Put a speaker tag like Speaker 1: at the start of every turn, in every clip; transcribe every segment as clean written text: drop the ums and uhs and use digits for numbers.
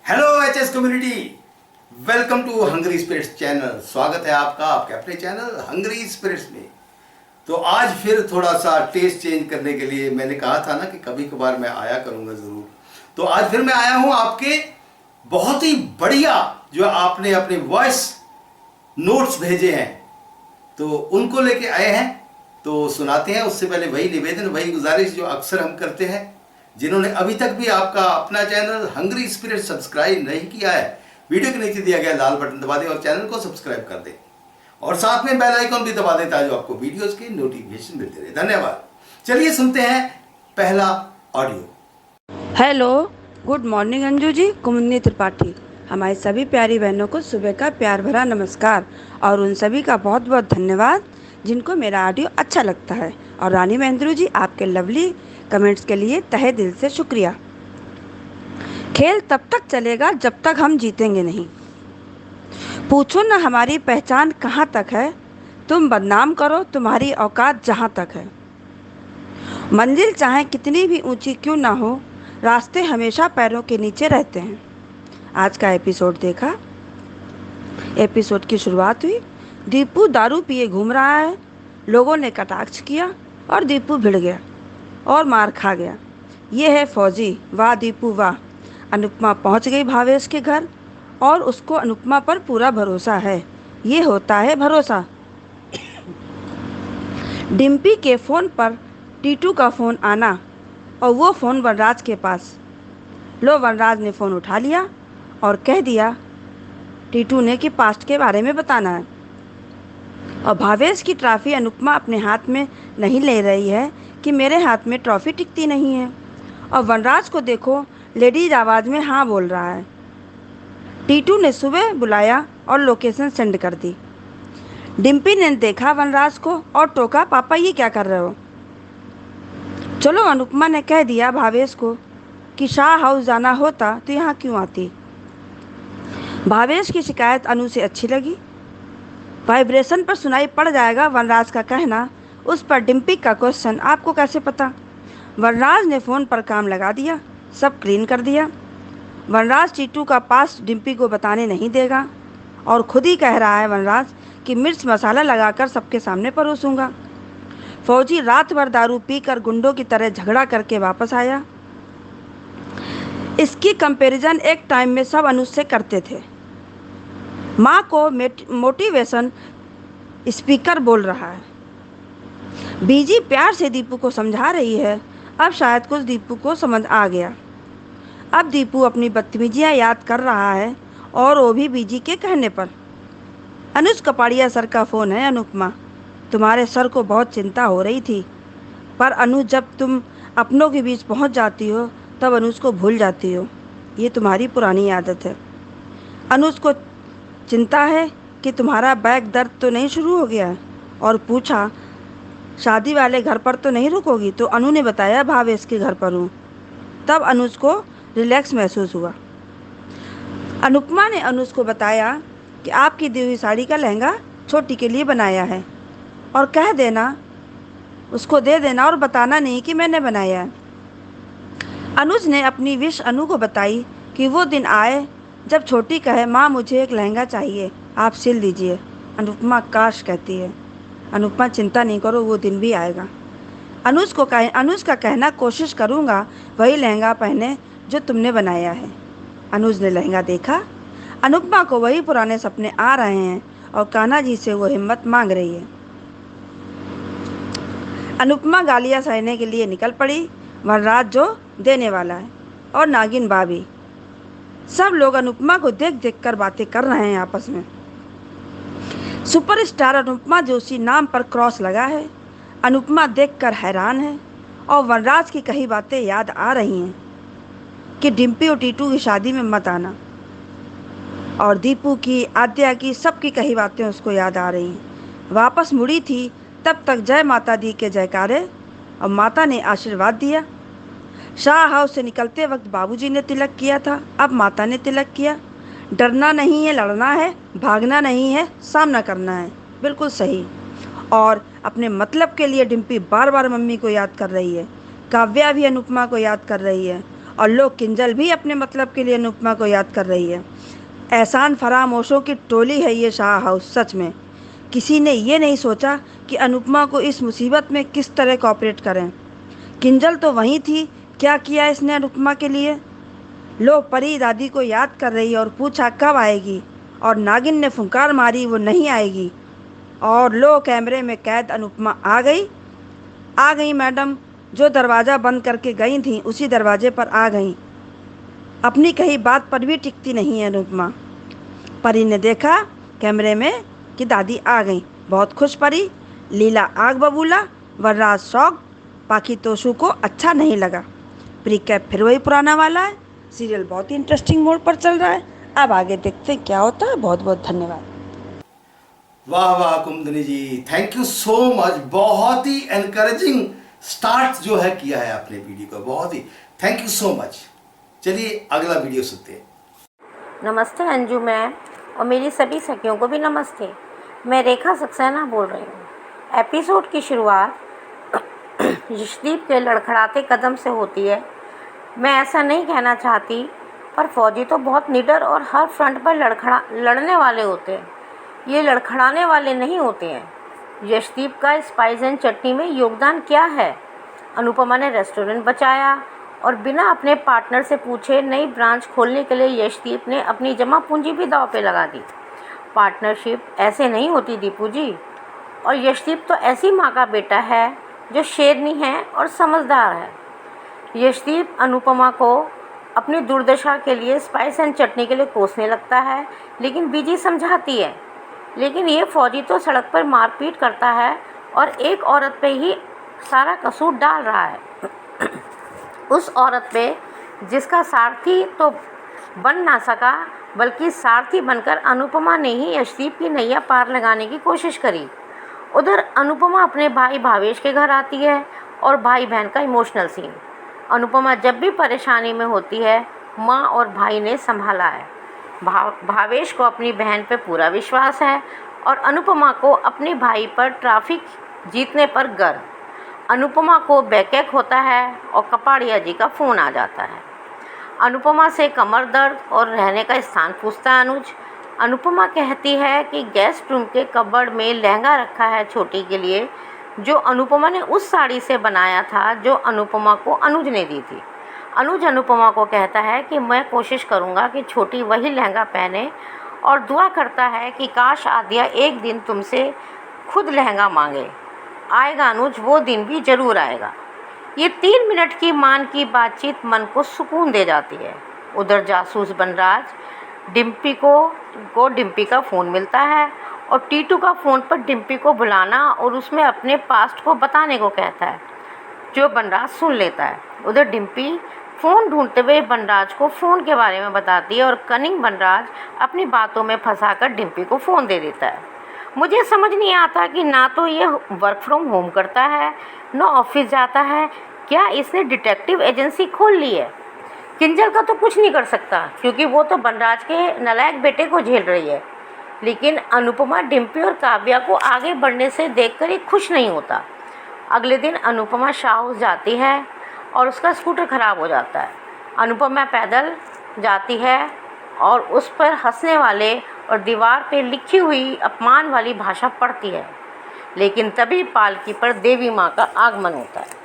Speaker 1: Hello HS community, welcome to Hungry Spirits channel. स्वागत है आपका आपके अपने चैनल हंग्री स्पिरिट्स में। तो आज फिर थोड़ा सा टेस्ट चेंज करने के लिए मैंने कहा था ना कि कभी कभार मैं आया करूंगा ज़रूर। तो आज फिर मैं आया हूं आपके बहुत ही बढ़िया जो आपने अपने वॉइस नोट्स भेजे हैं तो उनको लेके आए हैं, तो सुनाते हैं। उससे पहले वही निवेदन, वही गुजारिश जो अक्सर हम करते हैं, जिन्होंने अभी तक भी आपका अपना चैनल हंग्री स्पिरिट सब्सक्राइब नहीं किया है, वीडियो के नीचे दिया गया लाल बटन दबा दें और चैनल को सब्सक्राइब कर दें और साथ में बेल आइकन भी दबा दें ताकि आपको वीडियोस के नोटिफिकेशन मिलते रहे। धन्यवाद। चलिए सुनते हैं पहला audio.
Speaker 2: Hello, good morning Anju ji. Kumudini Tripathi. हमारी सभी प्यारी बहनों को सुबह का प्यार भरा नमस्कार और उन सभी का बहुत बहुत धन्यवाद जिनको मेरा ऑडियो अच्छा लगता है। और रानी महेंद्रू जी, आपके लवली कमेंट्स के लिए तहे दिल से शुक्रिया। खेल तब तक चलेगा जब तक हम जीतेंगे नहीं। पूछो ना हमारी पहचान कहाँ तक है, तुम बदनाम करो तुम्हारी औकात जहाँ तक है। मंजिल चाहे कितनी भी ऊंची क्यों ना हो, रास्ते हमेशा पैरों के नीचे रहते हैं। आज का एपिसोड देखा। एपिसोड की शुरुआत हुई, दीपू दारू पिए घूम रहा है, लोगों ने कटाक्ष किया और दीपू भिड़ गया और मार खा गया। ये है फौजी, वाह दीपू वाह। अनुपमा पहुंच गई भावेश के घर और उसको अनुपमा पर पूरा भरोसा है। ये होता है भरोसा। डिम्पी के फ़ोन पर टीटू का फ़ोन आना और वो फ़ोन वनराज के पास। लो, वनराज ने फ़ोन उठा लिया और कह दिया टीटू ने कि पास्ट के बारे में बताना है। और भावेश की ट्रॉफी अनुपमा अपने हाथ में नहीं ले रही है कि मेरे हाथ में ट्रॉफी टिकती नहीं है। और वनराज को देखो, लेडीज आवाज़ में हाँ बोल रहा है। टीटू ने सुबह बुलाया और लोकेशन सेंड कर दी। डिम्पी ने देखा वनराज को और टोका, पापा ये क्या कर रहे हो। चलो, अनुपमा ने कह दिया भावेश को कि शाह हाउस जाना होता तो यहाँ क्यों आती। भावेश की शिकायत अनु से अच्छी लगी। वाइब्रेशन पर सुनाई पड़ जाएगा वनराज का कहना, उस पर डिम्पी का क्वेश्चन, आपको कैसे पता। वनराज ने फ़ोन पर काम लगा दिया, सब क्लीन कर दिया। वनराज टीटू का पास डिम्पी को बताने नहीं देगा और खुद ही कह रहा है वनराज कि मिर्च मसाला लगाकर सबके सामने परोसूंगा। फौजी रात भर दारू पीकर गुंडों की तरह झगड़ा करके वापस आया। इसकी कंपैरिजन एक टाइम में सब अनुज से करते थे। माँ को मोटिवेशन स्पीकर बोल रहा है। बीजी प्यार से दीपू को समझा रही है। अब शायद कुछ दीपू को समझ आ गया। अब दीपू अपनी बदतमीजियाँ याद कर रहा है और वो भी बीजी के कहने पर। अनुज कपाड़िया सर का फ़ोन है। अनुपमा, तुम्हारे सर को बहुत चिंता हो रही थी, पर अनुज जब तुम अपनों के बीच पहुंच जाती हो तब अनुज को भूल जाती हो। ये तुम्हारी पुरानी आदत है। अनुज को चिंता है कि तुम्हारा बैक दर्द तो नहीं शुरू हो गया और पूछा शादी वाले घर पर तो नहीं रुकोगी। तो अनु ने बताया भावेश के घर पर हूँ। तब अनुज को रिलैक्स महसूस हुआ। अनुपमा ने अनुज को बताया कि आपकी दी हुई साड़ी का लहंगा छोटी के लिए बनाया है और कह देना, उसको दे देना और बताना नहीं कि मैंने बनाया है। अनुज ने अपनी विश अनु को बताई कि वो दिन आए जब छोटी कहे, माँ मुझे एक लहंगा चाहिए, आप सिल दीजिए। अनुपमा काश कहती है। अनुपमा चिंता नहीं करो, वो दिन भी आएगा। अनुज का कहना, कोशिश करूँगा वही लहंगा पहने जो तुमने बनाया है। अनुज ने लहंगा देखा। अनुपमा को वही पुराने सपने आ रहे हैं और कान्हा जी से वो हिम्मत मांग रही है। अनुपमा गालियाँ सहने के लिए निकल पड़ी। वनराज जो देने वाला है और नागिन भाभी, सब लोग अनुपमा को देख देख कर बातें कर रहे हैं आपस में। सुपरस्टार अनुपमा जोशी नाम पर क्रॉस लगा है। अनुपमा देखकर हैरान है और वनराज की कही बातें याद आ रही हैं कि डिम्पी और टीटू की शादी में मत आना, और दीपू की, आद्या की, सबकी कही बातें उसको याद आ रही हैं। वापस मुड़ी थी तब तक जय माता दी के जयकारे और माता ने आशीर्वाद दिया। शाह हाउस से निकलते वक्त बाबूजी ने तिलक किया था, अब माता ने तिलक किया। डरना नहीं है, लड़ना है, भागना नहीं है, सामना करना है। बिल्कुल सही। और अपने मतलब के लिए डिम्पी बार बार मम्मी को याद कर रही है। काव्या भी अनुपमा को याद कर रही है और लोग किंजल भी अपने मतलब के लिए अनुपमा को याद कर रही है। एहसान फरामोशों की टोली है ये शाह हाउस, सच में। किसी ने ये नहीं सोचा कि अनुपमा को इस मुसीबत में किस तरह कॉपरेट करें। किंजल तो वहीं थी, क्या किया इसने अनुपमा के लिए। लो, परी दादी को याद कर रही और पूछा कब आएगी, और नागिन ने फुंकार मारी वो नहीं आएगी। और लो, कैमरे में कैद अनुपमा आ गई मैडम। जो दरवाज़ा बंद करके गई थी उसी दरवाजे पर आ गई। अपनी कही बात पर भी टिकती नहीं है अनुपमा। परी ने देखा कैमरे में कि दादी आ गई, बहुत खुश परी। लीला आग बबूला, वरराज शौक, पाखी तोशू को अच्छा नहीं लगा। प्रीकैप फिर वही पुराना वाला है। सीरियल बहुत ही इंटरेस्टिंग मोड पर चल रहा है। अब आगे देखते हैं क्या होता है। बहुत बहुत धन्यवाद।
Speaker 1: वाह वाह कुमुदनी जी, थैंक यू सो मच। बहुत ही एनकरेजिंग स्टार्ट जो है किया है आपने वीडियो का, बहुत ही थैंक यू सो मच। चलिए अगला वीडियो सुनते हैं।
Speaker 3: नमस्ते अंजू मैम, और मेरी सभी सखियों को भी नमस्ते। मैं रेखा सक्सेना बोल रही हूँ। एपिसोड की शुरुआत यशदीप के लड़खड़ाते कदम से होती है। मैं ऐसा नहीं कहना चाहती, पर फौजी तो बहुत निडर और हर फ्रंट पर लड़ने वाले होते हैं। ये लड़खड़ाने वाले नहीं होते हैं। यशदीप का स्पाइस एंड चटनी में योगदान क्या है? अनुपमा ने रेस्टोरेंट बचाया और बिना अपने पार्टनर से पूछे नई ब्रांच खोलने के लिए यशदीप ने अपनी जमा पूंजी भी दांव पे लगा दी। पार्टनरशिप ऐसे नहीं होती दीपू जी। और यशदीप तो ऐसी माँ का बेटा है जो शेरनी है और समझदार है। यशदीप अनुपमा को अपनी दुर्दशा के लिए स्पाइस एंड चटनी के लिए कोसने लगता है, लेकिन बीजी समझाती है। लेकिन ये फौजी तो सड़क पर मारपीट करता है और एक औरत पे ही सारा कसूर डाल रहा है। उस औरत पे जिसका सारथी तो बन ना सका, बल्कि सारथी बनकर अनुपमा ने ही यशदीप की नैया पार लगाने की कोशिश करी। उधर अनुपमा अपने भाई भावेश के घर आती है और भाई बहन का इमोशनल सीन। अनुपमा जब भी परेशानी में होती है, माँ और भाई ने संभाला है। भावेश को अपनी बहन पे पूरा विश्वास है और अनुपमा को अपने भाई पर ट्रैफिक जीतने पर गर्व। अनुपमा को बैकएक होता है और कपाड़िया जी का फ़ोन आ जाता है। अनुपमा से कमर दर्द और रहने का स्थान पूछता है अनुज। अनुपमा कहती है कि गेस्ट रूम के कबर्ड में लहंगा रखा है छोटी के लिए, जो अनुपमा ने उस साड़ी से बनाया था जो अनुपमा को अनुज ने दी थी। अनुज अनुपमा को कहता है कि मैं कोशिश करूँगा कि छोटी वही लहंगा पहने, और दुआ करता है कि काश आद्या एक दिन तुमसे खुद लहंगा मांगे। आएगा अनुज, वो दिन भी ज़रूर आएगा। ये 3 मिनट की मान की बातचीत मन को सुकून दे जाती है। उधर जासूस बनराज डिम्पी का फ़ोन मिलता है और टीटू का फ़ोन पर डिम्पी को बुलाना और उसमें अपने पास्ट को बताने को कहता है, जो बनराज सुन लेता है। उधर डिम्पी फ़ोन ढूंढते हुए बनराज को फ़ोन के बारे में बताती है और कनिंग बनराज अपनी बातों में फंसाकर डिम्पी को फ़ोन दे देता है। मुझे समझ नहीं आता कि ना तो ये वर्क फ्रॉम होम करता है, ना ऑफिस जाता है। क्या इसने डिटेक्टिव एजेंसी खोल ली है? किंजल का तो कुछ नहीं कर सकता क्योंकि वो तो बनराज के नालायक बेटे को झेल रही है। लेकिन अनुपमा डिम्पी और काव्या को आगे बढ़ने से देखकर ही खुश नहीं होता। अगले दिन अनुपमा शाह हाउस जाती है और उसका स्कूटर ख़राब हो जाता है। अनुपमा पैदल जाती है और उस पर हंसने वाले और दीवार पे लिखी हुई अपमान वाली भाषा पढ़ती है। लेकिन तभी पालकी पर देवी माँ का आगमन होता है।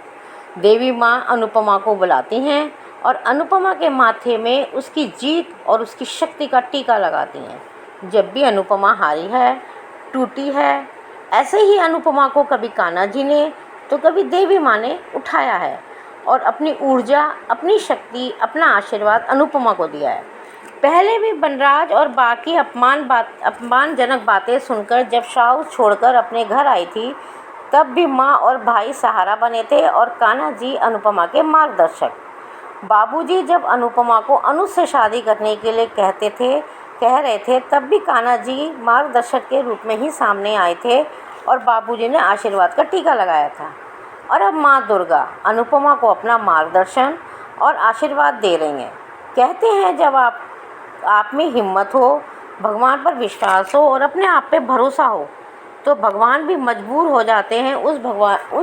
Speaker 3: देवी माँ अनुपमा को बुलाती हैं और अनुपमा के माथे में उसकी जीत और उसकी शक्ति का टीका लगाती हैं। जब भी अनुपमा हारी है, टूटी है, ऐसे ही अनुपमा को कभी कान्हा जी ने तो कभी देवी माँ ने उठाया है और अपनी ऊर्जा, अपनी शक्ति, अपना आशीर्वाद अनुपमा को दिया है। पहले भी बनराज और बाकी अपमानजनक बातें सुनकर जब शाह हाउस छोड़कर अपने घर आई थी, तब भी माँ और भाई सहारा बने थे और कान्हा जी अनुपमा के मार्गदर्शक। बाबूजी जब अनुपमा को अनुज से शादी करने के लिए कह रहे थे, तब भी कान्हा जी मार्गदर्शक के रूप में ही सामने आए थे और बाबूजी ने आशीर्वाद का टीका लगाया था। और अब माँ दुर्गा अनुपमा को अपना मार्गदर्शन और आशीर्वाद दे रही हैं। कहते हैं जब आप में हिम्मत हो, भगवान पर विश्वास हो और अपने आप पे भरोसा हो, तो भगवान भी मजबूर हो जाते हैं उस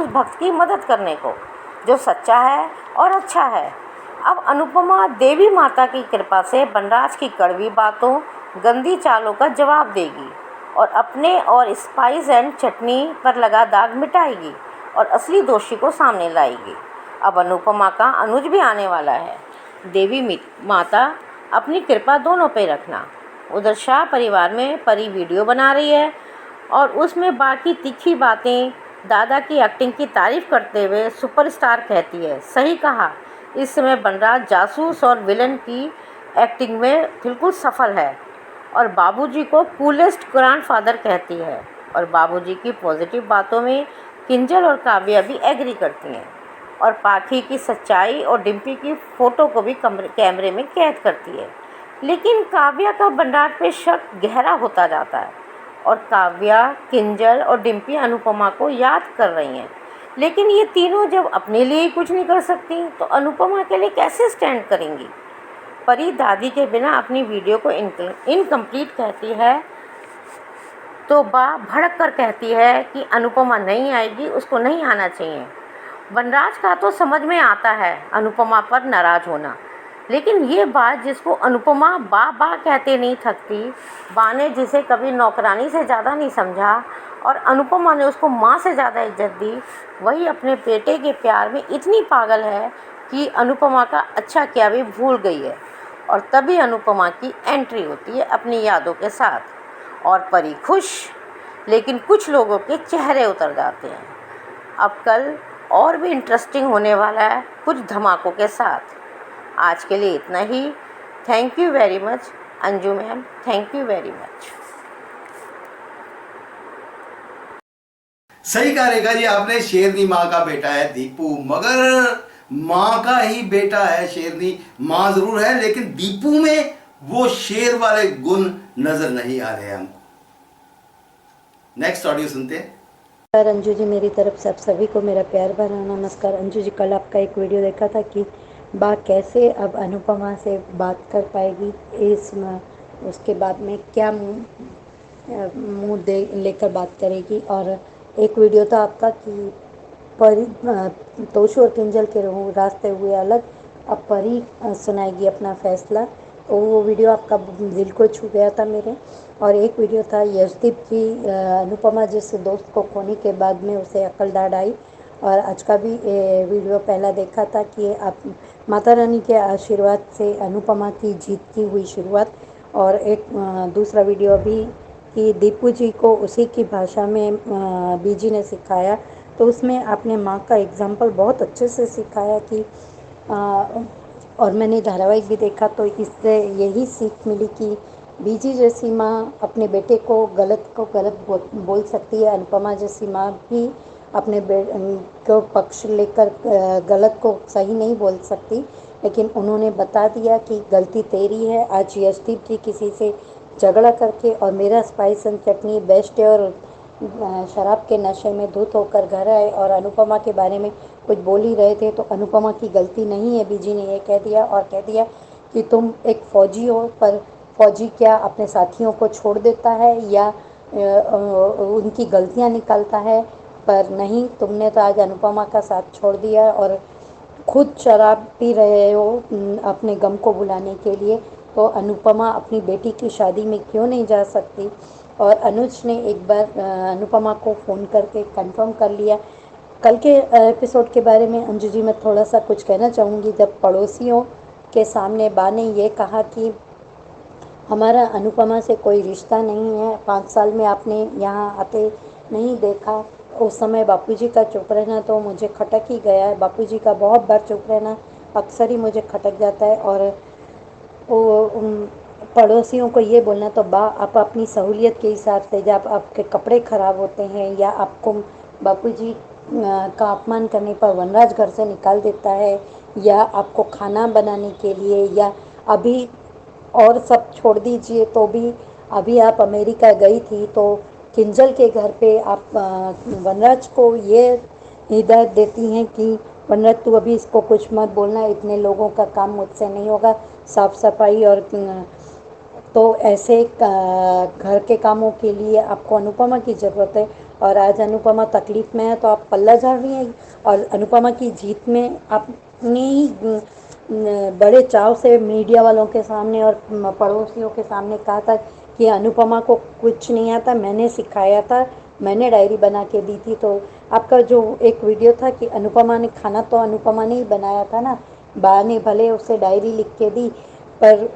Speaker 3: भक्त की मदद करने को जो सच्चा है और अच्छा है। अब अनुपमा देवी माता की कृपा से वनराज की कड़वी बातों, गंदी चालों का जवाब देगी और अपने और स्पाइस एंड चटनी पर लगा दाग मिटाएगी और असली दोषी को सामने लाएगी। अब अनुपमा का अनुज भी आने वाला है। देवी माता अपनी कृपा दोनों पे रखना। उधर शाह परिवार में परी वीडियो बना रही है और उसमें बाकी तीखी बातें दादा की एक्टिंग की तारीफ़ करते हुए सुपरस्टार कहती है। सही कहा, इस समय वनराज जासूस और विलन की एक्टिंग में बिल्कुल सफल है और बाबूजी को कूलेस्ट ग्रैंडफादर कहती है और बाबूजी की पॉजिटिव बातों में किंजल और काव्या भी एग्री करती हैं और पाखी की सच्चाई और डिम्पी की फ़ोटो को भी कैमरे में कैद करती है। लेकिन काव्या का वनराज पे शक गहरा होता जाता है और काव्या, किंजल और डिम्पी अनुपमा को याद कर रही हैं। लेकिन ये तीनों जब अपने लिए ही कुछ नहीं कर सकती तो अनुपमा के लिए कैसे स्टैंड करेंगी। परी दादी के बिना अपनी वीडियो को इनकम्प्लीट कहती है तो बा भड़क कर कहती है कि अनुपमा नहीं आएगी, उसको नहीं आना चाहिए। वनराज का तो समझ में आता है अनुपमा पर नाराज़ होना, लेकिन ये बात जिसको अनुपमा बा बा कहते नहीं थकती, बा ने जिसे कभी नौकरानी से ज़्यादा नहीं समझा और अनुपमा ने उसको माँ से ज़्यादा इज्जत दी, वही अपने बेटे के प्यार में इतनी पागल है कि अनुपमा का अच्छा क्या भी भूल गई है। और तभी अनुपमा की एंट्री होती है अपनी यादों के साथ और परी खुश, लेकिन कुछ लोगों के चेहरे उतर जाते हैं। अब कल और भी इंटरेस्टिंग होने वाला है कुछ धमाकों के साथ। आज के लिए इतना ही। Thank you very much Anju ma'am, thank you very much.
Speaker 1: सही कहा रेखा जी आपने। शेरनी माँ का बेटा है दीपू, मगर माँ का ही बेटा है शेरनी। माँ जरूर है लेकिन दीपू में वो शेर वाले गुण नजर नहीं आ रहे हैं हमको। नेक्स्ट ऑडियो सुनते हैं।
Speaker 4: नमस्कार अंजू जी, मेरी तरफ से आप सभी को मेरा प्यार भरा नमस्कार। अंजू जी, कल आपका एक वीडियो देखा था कि बा कैसे अब अनुपमा से बात कर पाएगी, उसके बाद में क्या मुंह दे लेकर बात करेगी। और एक वीडियो था आपका कि परी तोशु और किंजल के रास्ते हुए अलग, अब परी सुनाएगी अपना फैसला। तो वो वीडियो आपका दिल को छू गया था मेरे। और एक वीडियो था यशदीप की अनुपमा जैसे दोस्त को खोने के बाद में उसे अकल दाढ़ आई। और आज का भी वीडियो पहला देखा था कि आप माता रानी के आशीर्वाद से अनुपमा की जीत की हुई शुरुआत। और एक दूसरा वीडियो भी कि दीपू जी को उसी की भाषा में बीजी ने सिखाया, तो उसमें आपने माँ का एग्जाम्पल बहुत अच्छे से सिखाया कि और मैंने धारावाहिक भी देखा तो इससे यही सीख मिली कि बीजी जैसी माँ अपने बेटे को गलत बोल सकती है, अनुपमा जैसी माँ भी अपने को पक्ष लेकर गलत को सही नहीं बोल सकती। लेकिन उन्होंने बता दिया कि गलती तेरी है। आज यशदीप जी किसी से झगड़ा करके और मेरा स्पाइस एंड चटनी बेस्ट है और शराब के नशे में धुत होकर घर आए और अनुपमा के बारे में कुछ बोल ही रहे थे, तो अनुपमा की गलती नहीं है। बीजी ने ये कह दिया और कह दिया कि तुम एक फ़ौजी हो, पर फ़ौजी क्या अपने साथियों को छोड़ देता है या उनकी गलतियां निकालता है, पर नहीं, तुमने तो आज अनुपमा का साथ छोड़ दिया और खुद शराब पी रहे हो अपने गम को भुलाने के लिए। तो अनुपमा अपनी बेटी की शादी में क्यों नहीं जा सकती। और अनुज ने एक बार अनुपमा को फ़ोन करके कंफर्म कर लिया। कल के एपिसोड के बारे में अंजू जी मैं थोड़ा सा कुछ कहना चाहूँगी। जब पड़ोसियों के सामने बा ने ये कहा कि हमारा अनुपमा से कोई रिश्ता नहीं है, 5 साल में आपने यहाँ आते नहीं देखा, उस समय बापूजी का चुप रहना तो मुझे खटक ही गया है। बापूजी का बहुत बार चुप रहना अक्सर ही मुझे खटक जाता है। और वो पड़ोसियों को ये बोलना तो बा आप अपनी सहूलियत के हिसाब से, जब आपके कपड़े ख़राब होते हैं या आपको बापूजी का अपमान करने पर वनराज घर से निकाल देता है या आपको खाना बनाने के लिए, या अभी और सब छोड़ दीजिए तो भी अभी आप अमेरिका गई थी तो किंजल के घर पे आप वनराज को ये हिदायत देती हैं कि वनराज तू अभी इसको कुछ मत बोलना, इतने लोगों का काम मुझसे नहीं होगा, साफ़ सफाई और तो ऐसे घर के कामों के लिए आपको अनुपमा की ज़रूरत है। और आज अनुपमा तकलीफ़ में है तो आप पल्ला झाड़ रही हैं। और अनुपमा की जीत में आपने ही बड़े चाव से मीडिया वालों के सामने और पड़ोसियों के सामने कहा था कि अनुपमा को कुछ नहीं आता, मैंने सिखाया था, मैंने डायरी बना के दी थी। तो आपका जो एक वीडियो था कि अनुपमा ने खाना, तो अनुपमा ने ही बनाया था ना, बा ने भले उसे डायरी लिख के दी, पर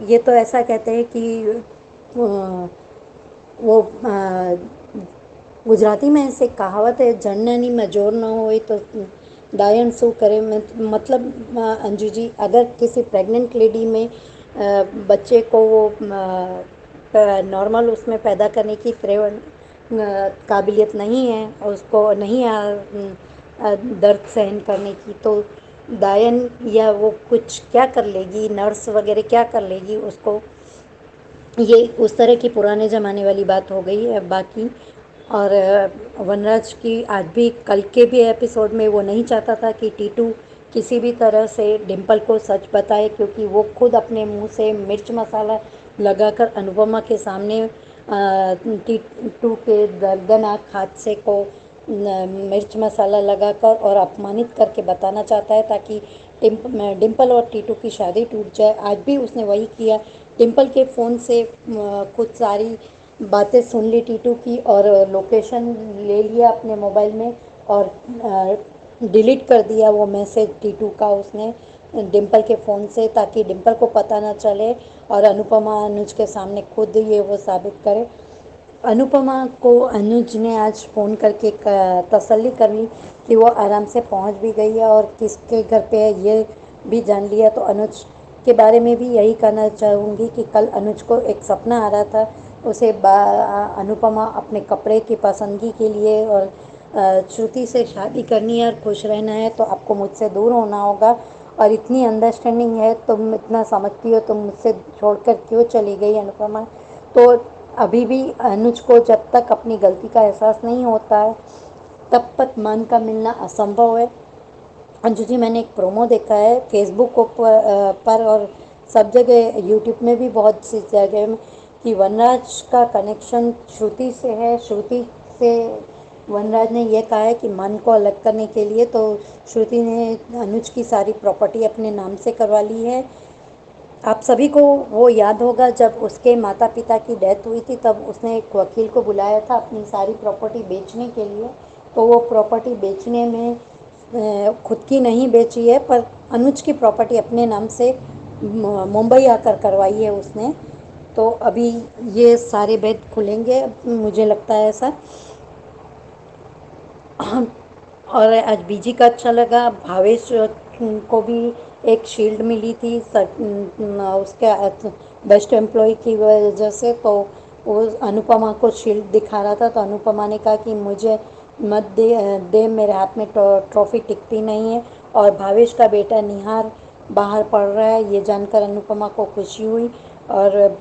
Speaker 4: ये तो ऐसा कहते हैं कि वो गुजराती में ऐसे कहावत है, जड़नानी में जोर ना हो तो दायन शू करे। मतलब अंजू जी, अगर किसी प्रेग्नेंट लेडी में बच्चे को वो नॉर्मल उसमें पैदा करने की काबिलियत नहीं है, और उसको नहीं दर्द सहन करने की, तो दायन या वो कुछ क्या कर लेगी, नर्स वगैरह क्या कर लेगी उसको। ये उस तरह की पुराने ज़माने वाली बात हो गई है बाकी। और वनराज की आज भी, कल के भी एपिसोड में वो नहीं चाहता था कि टीटू किसी भी तरह से डिम्पल को सच बताए, क्योंकि वो खुद अपने मुंह से मिर्च मसाला लगाकर अनुपमा के सामने टीटू के दर्दनाक हादसे को मिर्च मसाला लगाकर और अपमानित करके बताना चाहता है, ताकि डिम्पल और टीटू की शादी टूट जाए। आज भी उसने वही किया, डिम्पल के फ़ोन से कुछ सारी बातें सुन ली टीटू की, और लोकेशन ले लिया अपने मोबाइल में, और डिलीट कर दिया वो मैसेज टीटू का उसने डिम्पल के फ़ोन से, ताकि डिम्पल को पता ना चले और अनुपमा अनुज के सामने खुद ये वो साबित करे। अनुपमा को अनुज ने आज फ़ोन करके तसल्ली कर ली कि वो आराम से पहुंच भी गई है और किसके घर पे है ये भी जान लिया। तो अनुज के बारे में भी यही कहना चाहूँगी कि कल अनुज को एक सपना आ रहा था, उसे अनुपमा अपने कपड़े की पसंदगी के लिए और श्रुति से शादी करनी है और खुश रहना है, तो आपको मुझसे दूर होना होगा, और इतनी अंडरस्टैंडिंग है, तुम इतना समझती हो, तुम मुझसे छोड़कर क्यों चली गई अनुपमा। तो अभी भी अनुज को जब तक अपनी गलती का एहसास नहीं होता है, तब तक मान का मिलना असंभव है। अंजू जी, मैंने एक प्रोमो देखा है फेसबुक पर और सब जगह, यूट्यूब में भी बहुत सी जगह में, कि वनराज का कनेक्शन श्रुति से है। श्रुति से वनराज ने यह कहा है कि मन को अलग करने के लिए, तो श्रुति ने अनुज की सारी प्रॉपर्टी अपने नाम से करवा ली है। आप सभी को वो याद होगा, जब उसके माता पिता की डेथ हुई थी, तब उसने एक वकील को बुलाया था अपनी सारी प्रॉपर्टी बेचने के लिए। तो वो प्रॉपर्टी बेचने में खुद की नहीं बेची है, पर अनुज की प्रॉपर्टी अपने नाम से मुंबई आकर करवाई है उसने। तो अभी ये सारे भेद खुलेंगे, मुझे लगता है ऐसा। और आज बीजी का अच्छा लगा। भावेश को भी एक शील्ड मिली थी उसके बेस्ट एम्प्लॉय की वजह से, तो वो अनुपमा को शील्ड दिखा रहा था, तो अनुपमा ने कहा कि मुझे मत दे मेरे हाथ में ट्रॉफी टिकती नहीं है। और भावेश का बेटा निहार बाहर पढ़ रहा है, ये जानकर अनुपमा को खुशी हुई। और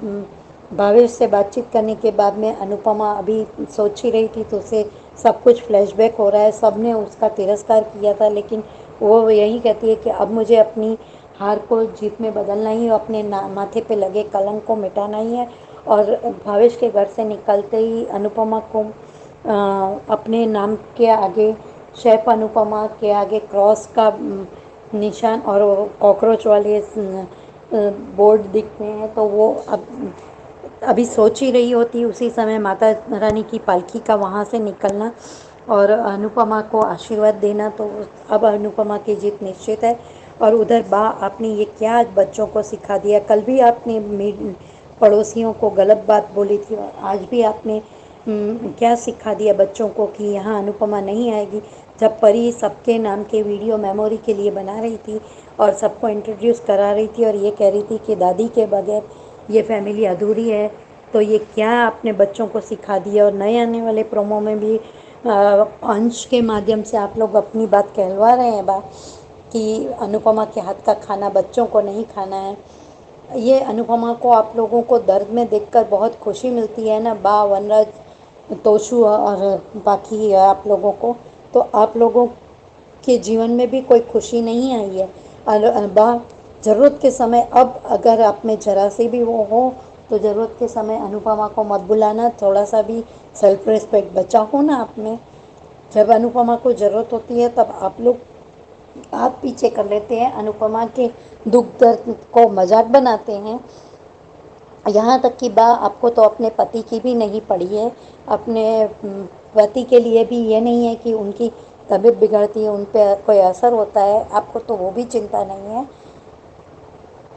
Speaker 4: भावेश से बातचीत करने के बाद में अनुपमा अभी सोच ही रही थी, तो उसे सब कुछ फ्लैशबैक हो रहा है। सब ने उसका तिरस्कार किया था, लेकिन वो यही कहती है कि अब मुझे अपनी हार को जीत में बदलना ही, अपने माथे पे लगे कलंक को मिटाना ही है। और भावेश के घर से निकलते ही अनुपमा को अपने नाम के आगे, शेफ अनुपमा के आगे क्रॉस का निशान और कॉकरोच वाले बोर्ड दिखते हैं। तो वो अभी सोच ही रही होती उसी समय माता रानी की पालकी का वहाँ से निकलना और अनुपमा को आशीर्वाद देना। तो अब अनुपमा की जीत निश्चित है। और उधर आपने ये क्या आज बच्चों को सिखा दिया। कल भी आपने पड़ोसियों को गलत बात बोली थी, और आज भी आपने क्या सिखा दिया बच्चों को कि यहाँ अनुपमा नहीं आएगी। जब परी सबके नाम के वीडियो मेमोरी के लिए बना रही थी और सबको इंट्रोड्यूस करा रही थी, और ये कह रही थी कि दादी के बगैर ये फैमिली अधूरी है, तो ये क्या आपने बच्चों को सिखा दिया। और नए आने वाले प्रोमो में भी अंश के माध्यम से आप लोग अपनी बात कहलवा रहे हैं कि अनुपमा के हाथ का खाना बच्चों को नहीं खाना है। ये अनुपमा को आप लोगों को दर्द में देखकर बहुत खुशी मिलती है ना, वनराज, तोशु और बाकी आप लोगों को, तो आप लोगों के जीवन में भी कोई खुशी नहीं आई है। ज़रूरत के समय, अब अगर आप में जरा से भी वो हो, तो ज़रूरत के समय अनुपमा को मत बुलाना। थोड़ा सा भी सेल्फ रिस्पेक्ट बचा हो ना आप में। जब अनुपमा को ज़रूरत होती है, तब आप लोग हाथ पीछे कर लेते हैं, अनुपमा के दुख दर्द को मजाक बनाते हैं। यहाँ तक कि आपको तो अपने पति की भी नहीं पड़ी है, अपने पति के लिए भी ये नहीं है कि उनकी तबीयत बिगड़ती है, उन पर कोई असर होता है, आपको तो वो भी चिंता नहीं है।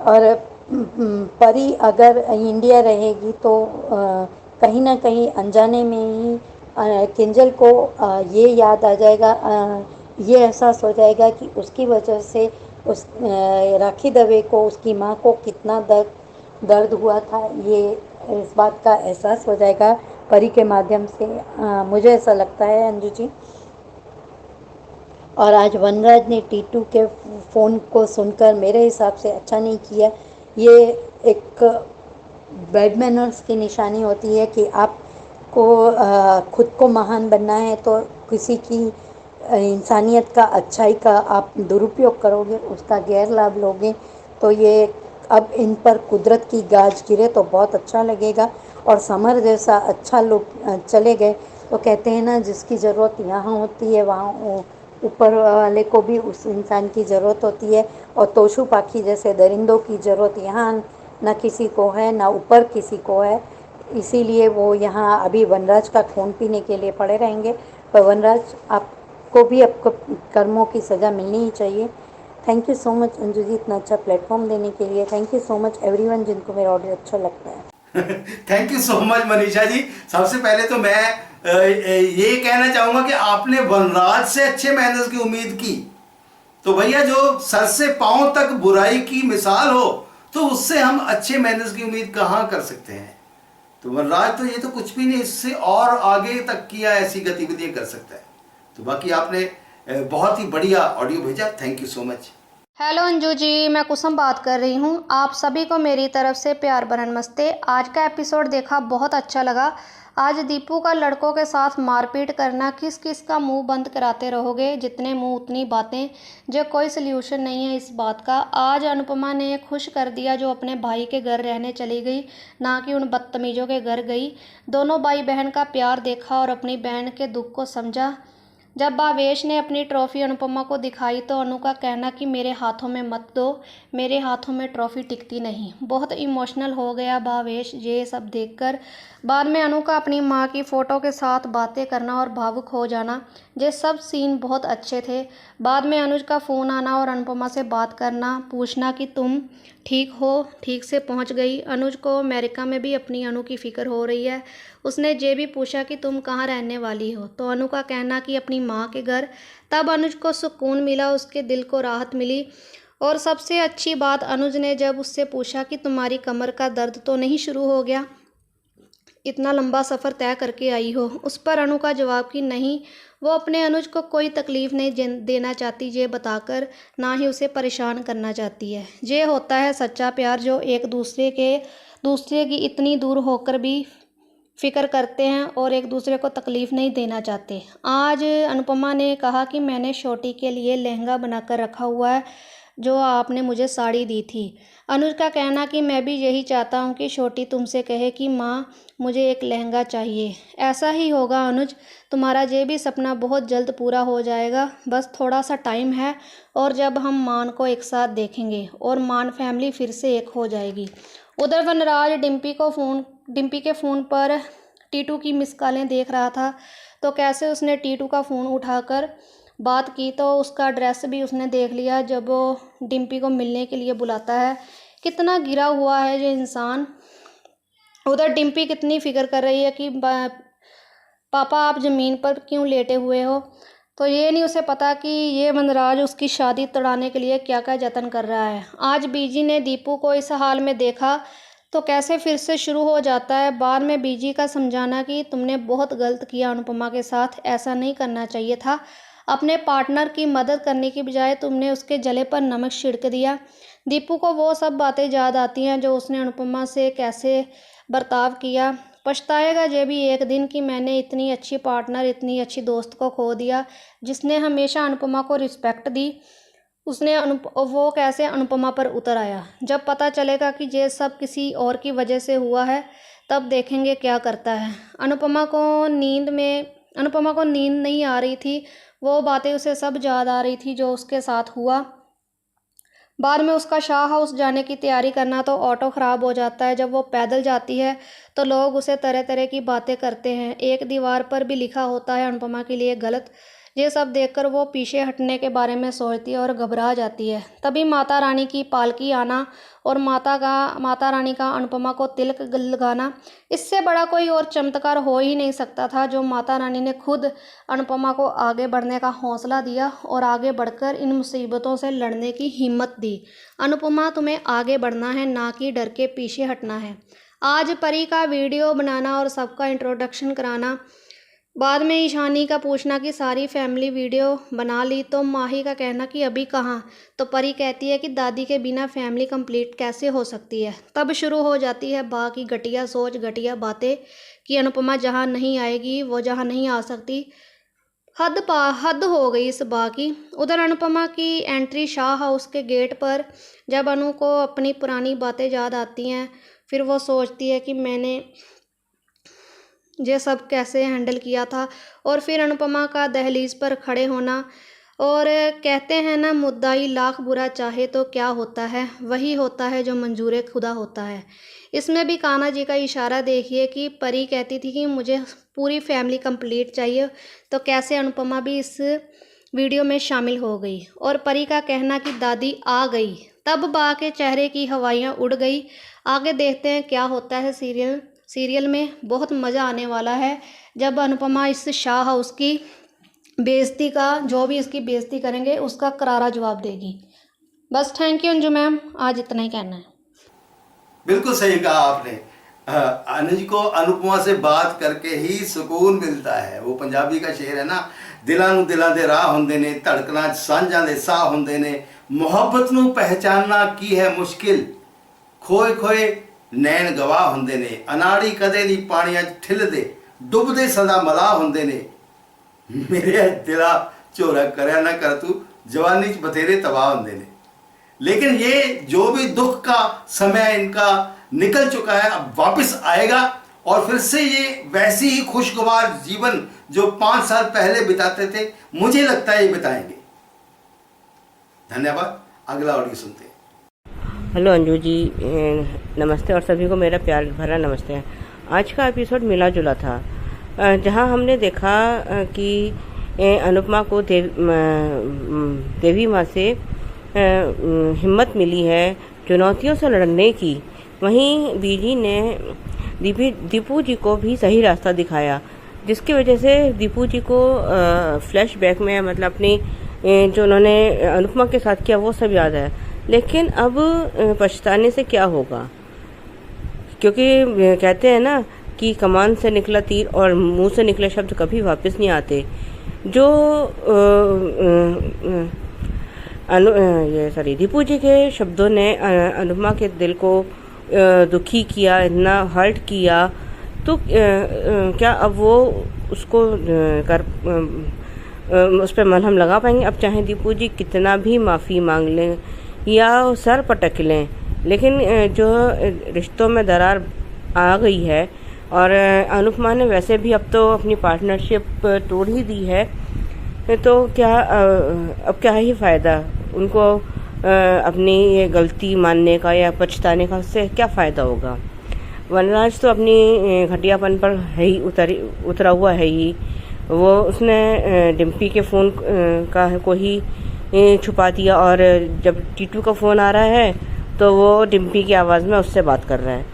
Speaker 4: और परी अगर इंडिया रहेगी तो कहीं ना कहीं अनजाने में ही किंजल को ये याद आ जाएगा, ये एहसास हो जाएगा कि उसकी वजह से उस राखी दवे को, उसकी माँ को कितना दर्द हुआ था, ये इस बात का एहसास हो जाएगा परी के माध्यम से। मुझे ऐसा लगता है अंजू जी। और आज वनराज ने टीटू के फ़ोन को सुनकर मेरे हिसाब से अच्छा नहीं किया। ये एक बैड मैनर्स की निशानी होती है कि आपको खुद को महान बनना है तो किसी की इंसानियत का, अच्छाई का आप दुरुपयोग करोगे, उसका गैर लाभ लोगे, तो ये अब इन पर कुदरत की गाज गिरे तो बहुत अच्छा लगेगा। और समर जैसा अच्छा लोग चले गए तो कहते हैं ना, जिसकी ज़रूरत यहाँ होती है वहाँ ऊपर वाले को भी उस इंसान की ज़रूरत होती है। और तोशु पाखी जैसे दरिंदों की ज़रूरत यहाँ न किसी को है, ना ऊपर किसी को है, इसीलिए वो यहाँ अभी वनराज का खून पीने के लिए पड़े रहेंगे। पर वनराज, आपको भी आपको कर्मों की सज़ा मिलनी ही चाहिए। Thank you so much Anju ji, इतना अच्छा प्लेटफॉर्म देने के लिए। Thank you so much everyone जिनको मेरा ऑडियो अच्छा लगता है।
Speaker 1: Thank you so much Manisha ji. सबसे पहले तो मैं ये कहना चाहूंगा कि आपने वनराज से अच्छे मैनर्स की उम्मीद की, तो भैया जो सर से पांव तक बुराई की मिसाल हो तो उससे हम अच्छे मैनर्स की उम्मीद कहाँ कर सकते हैं। तो वनराज तो ये तो कुछ भी नहीं, इससे और आगे तक किया ऐसी गतिविधियां कर सकता है। तो बाकी आपने बहुत ही बढ़िया ऑडियो भेजा, thank you so much.
Speaker 5: Hello Anju ji, मैं कुसुम बात कर रही हूँ। आप सभी को मेरी तरफ से प्यार भरा नमस्ते। आज का एपिसोड देखा, बहुत अच्छा लगा। आज दीपू का लड़कों के साथ मारपीट करना, किस किस का मुंह बंद कराते रहोगे, जितने मुंह उतनी बातें, जो कोई सल्यूशन नहीं है इस बात का। आज अनुपमा ने खुश कर दिया जो अपने भाई के घर रहने चली गई, ना कि उन बदतमीज़ों के घर गई। दोनों भाई बहन का प्यार देखा और अपनी बहन के दुख को समझा। जब भावेश ने अपनी ट्रॉफी अनुपमा को दिखाई तो अनु का कहना कि मेरे हाथों में मत दो, मेरे हाथों में ट्रॉफी टिकती नहीं। बहुत इमोशनल हो गया भावेश ये सब देखकर। बाद में अनु का अपनी माँ की फ़ोटो के साथ बातें करना और भावुक हो जाना, ये सब सीन बहुत अच्छे थे। बाद में अनुज का फ़ोन आना और अनुपमा से बात करना, पूछना कि तुम ठीक हो, ठीक से पहुंच गई। अनुज को अमेरिका में भी अपनी अनु की फ़िक्र हो रही है। उसने ये भी पूछा कि तुम कहाँ रहने वाली हो, तो अनु का कहना कि अपनी माँ के घर। तब अनुज को सुकून मिला, उसके दिल को राहत मिली। और सबसे अच्छी बात, अनुज ने जब उससे पूछा कि तुम्हारी कमर का दर्द तो नहीं शुरू हो गया, इतना लंबा सफ़र तय करके आई हो। उस पर अनु का जवाब कि नहीं, वो अपने अनुज को कोई तकलीफ़ नहीं देना चाहती ये बताकर, ना ही उसे परेशान करना चाहती है। ये होता है सच्चा प्यार, जो एक दूसरे की इतनी दूर होकर भी फ़िक्र करते हैं और एक दूसरे को तकलीफ़ नहीं देना चाहते। आज अनुपमा ने कहा कि मैंने छोटी के लिए लहंगा बनाकर रखा हुआ है, जो आपने मुझे साड़ी दी थी। अनुज का कहना कि मैं भी यही चाहता हूँ कि छोटी तुमसे कहे कि माँ मुझे एक लहंगा चाहिए। ऐसा ही होगा अनुज, तुम्हारा ये भी सपना बहुत जल्द पूरा हो जाएगा, बस थोड़ा सा टाइम है। और जब हम मान को एक साथ देखेंगे और मान फैमिली फिर से एक हो जाएगी। उधर वनराज डिम्पी के फ़ोन पर टीटू की मिस कॉलें देख रहा था, तो कैसे उसने टीटू का फ़ोन उठाकर बात की, तो उसका एड्रेस भी उसने देख लिया जब वो डिम्पी को मिलने के लिए बुलाता है। कितना गिरा हुआ है ये इंसान। उधर डिम्पी कितनी फ़िक्र कर रही है कि पापा आप ज़मीन पर क्यों लेटे हुए हो, तो ये नहीं उसे पता कि ये वनराज उसकी शादी तोड़ाने के लिए क्या क्या जतन कर रहा है। आज बीजी ने दीपू को इस हाल में देखा तो कैसे फिर से शुरू हो जाता है। बाद में बीजी का समझाना कि तुमने बहुत गलत किया अनुपमा के साथ, ऐसा नहीं करना चाहिए था। अपने पार्टनर की मदद करने की बजाय तुमने उसके जले पर नमक छिड़क दिया। दीपू को वो सब बातें याद आती हैं जो उसने अनुपमा से कैसे बर्ताव किया। पछताएगा ये भी एक दिन कि मैंने इतनी अच्छी पार्टनर, इतनी अच्छी दोस्त को खो दिया, जिसने हमेशा अनुपमा को रिस्पेक्ट दी। वो कैसे अनुपमा पर उतर आया। जब पता चलेगा कि ये सब किसी और की वजह से हुआ है, तब देखेंगे क्या करता है। अनुपमा को नींद नहीं आ रही थी। वो बातें उसे सब याद आ रही थी जो उसके साथ हुआ। बाद में उसका शाह हाउस जाने की तैयारी करना तो ऑटो ख़राब हो जाता है। जब वो पैदल जाती है तो लोग उसे तरह तरह की बातें करते हैं। एक दीवार पर भी लिखा होता है अनुपमा के लिए गलत। ये सब देखकर वो पीछे हटने के बारे में सोचती है और घबरा जाती है। तभी माता रानी की पालकी आना और माता रानी का अनुपमा को तिलक लगाना, इससे बड़ा कोई और चमत्कार हो ही नहीं सकता था। जो माता रानी ने खुद अनुपमा को आगे बढ़ने का हौसला दिया और आगे बढ़कर इन मुसीबतों से लड़ने की हिम्मत दी। अनुपमा, तुम्हें आगे बढ़ना है, ना कि डर के पीछे हटना है। आज परी का वीडियो बनाना और सबका इंट्रोडक्शन कराना, बाद में ईशानी का पूछना कि सारी फैमिली वीडियो बना ली, तो माही का कहना कि अभी कहाँ, तो परी कहती है कि दादी के बिना फैमिली कंप्लीट कैसे हो सकती है। तब शुरू हो जाती है बा की घटिया सोच, घटिया बातें कि अनुपमा जहाँ नहीं आएगी, वो जहाँ नहीं आ सकती। हद हो गई इस बा की। उधर अनुपमा की एंट्री शाह हाउस के गेट पर जब अनु को अपनी पुरानी बातें याद आती हैं, फिर वो सोचती है कि मैंने ये सब कैसे हैंडल किया था। और फिर अनुपमा का दहलीज पर खड़े होना, और कहते हैं ना, मुद्दाई लाख बुरा चाहे तो क्या होता है, वही होता है जो मंजूर खुदा होता है। इसमें भी कान्हा जी का इशारा देखिए कि परी कहती थी कि मुझे पूरी फैमिली कंप्लीट चाहिए, तो कैसे अनुपमा भी इस वीडियो में शामिल हो गई। और परी का कहना कि दादी आ गई, तब बा के चेहरे की हवाइयाँ उड़ गई। आगे देखते हैं क्या होता है सीरियल में। बहुत मज़ा आने वाला है जब अनुपमा इस शाह हाउस की बेइज्जती का, जो भी इसकी बेइज्जती करेंगे उसका करारा जवाब देगी। बस थैंक यू अंजू मैम, आज इतना ही कहना है।
Speaker 1: बिल्कुल सही कहा आपने। अनुज को अनुपमा से बात करके ही सुकून मिलता है। वो पंजाबी का शेर है ना, दिलां नूं दिलां दे राह हुंदे ने, धड़कना सांझां दे साह हुंदे ने, मुहब्बत नूं पहचानना की है मुश्किल, खोए खोए नैन गवाह हुंदे ने, अनाड़ी कदे दी पानियां ठिलदे, डुबदे सदा मलाह हुंदे ने, मेरे दिला झोरा करया ना कर तू, जवानी च बथेरे तबाह हुंदे ने। लेकिन ये जो भी दुख का समय इनका निकल चुका है, अब वापस आएगा और फिर से ये वैसी ही खुशगवार जीवन जो 5 साल पहले बिताते थे, मुझे लगता है ये बिताएंगे। धन्यवाद। अगला ऑडियो सुनते हैं।
Speaker 6: हेलो अंजू जी, नमस्ते और सभी को मेरा प्यार भरा नमस्ते। आज का एपिसोड मिला जुला था, जहां हमने देखा कि अनुपमा को देवी माँ से हिम्मत मिली है चुनौतियों से लड़ने की। वहीं बीजी ने दीपू जी को भी सही रास्ता दिखाया, जिसकी वजह से दीपू जी को फ्लैशबैक में मतलब अपनी जो उन्होंने अनुपमा के साथ किया वो सब याद है। लेकिन अब पछताने से क्या होगा, क्योंकि कहते हैं ना कि कमान से निकला तीर और मुंह से निकले शब्द कभी वापस नहीं आते। जो दीपू जी के शब्दों ने अनुपमा के दिल को दुखी किया, इतना हर्ट किया, तो क्या अब वो उसको उस पर मलहम लगा पाएंगे? अब चाहे दीपू जी कितना भी माफ़ी मांग लें या सर पटक लें, लेकिन जो रिश्तों में दरार आ गई है और अनुपमा ने वैसे भी अब तो अपनी पार्टनरशिप तोड़ ही दी है, तो क्या अब क्या ही फ़ायदा उनको अपनी ये गलती मानने का या पछताने का? उससे क्या फ़ायदा होगा? वनराज तो अपनी घटियापन पर है ही उतरा हुआ है ही। वो उसने डिम्पी के फ़ोन को ही छुपा दिया, और जब टीटू का फ़ोन आ रहा है तो वो डिम्पी की आवाज़ में उससे बात कर रहा है।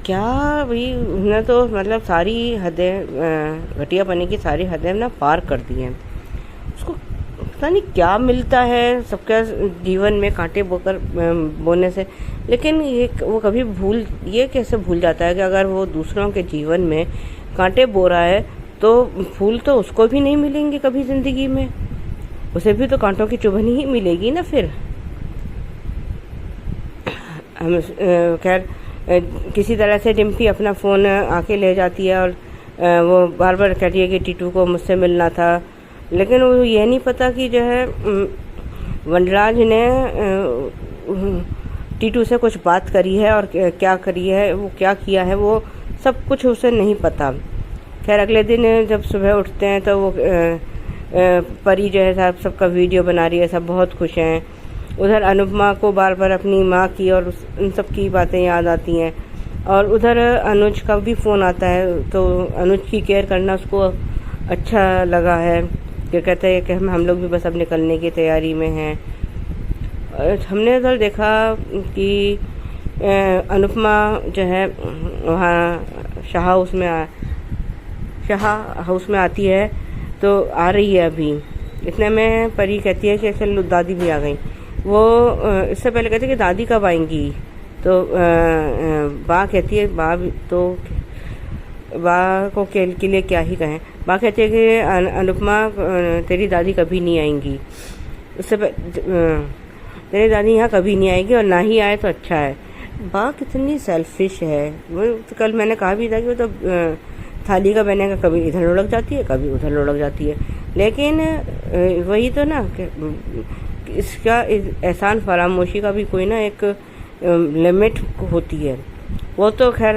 Speaker 6: क्या भाई, उसने तो मतलब सारी हदें, घटियापने की सारी हदें ना पार कर दी हैं। उसको पता नहीं क्या मिलता है सबके जीवन में कांटे बोने से, लेकिन वो कभी ये कैसे भूल जाता है कि अगर वो दूसरों के जीवन में कांटे बो रहा है तो फूल तो उसको भी नहीं मिलेंगे कभी ज़िंदगी में, उसे भी तो कांटों की चुभनी ही मिलेगी ना। फिर हम खैर किसी तरह से डिम्पी अपना फ़ोन आके ले जाती है, और वो बार बार कहती है कि टीटू को मुझसे मिलना था, लेकिन वो ये नहीं पता कि जो है वनराज ने टीटू से कुछ बात करी है और क्या करी है, वो क्या किया है, वो सब कुछ उसे नहीं पता। खैर अगले दिन जब सुबह उठते हैं तो वो परी जो है साहब सबका वीडियो बना रही है, सब बहुत खुश हैं। उधर अनुपमा को बार बार अपनी माँ की और उन सब की बातें याद आती हैं। और उधर अनुज का भी फ़ोन आता है, तो अनुज की केयर करना उसको अच्छा लगा है। कि कहते हैं कि हम लोग भी बस अब निकलने की तैयारी में हैं। हमने उधर देखा कि अनुपमा जो है वहाँ शाह हाउस में आती है, तो आ रही है अभी। इतने में परी कहती है कि असल दादी भी आ गई। वो इससे पहले कहती है कि दादी कब आएंगी, तो बा कहती है बा को के लिए क्या ही कहें। बा कहती है कि अनुपमा तेरी दादी कभी नहीं आएंगी, उससे तेरी दादी यहाँ कभी नहीं आएगी, और ना ही आए तो अच्छा है। बा कितनी सेल्फिश है। वो तो कल मैंने कहा भी था कि वो तो थाली का बनेगा, कभी इधर लुढ़क जाती है कभी उधर लुढ़क जाती है। लेकिन वही तो ना कि इसका एहसान फरामोशी का भी कोई ना एक लिमिट होती है। वो तो खैर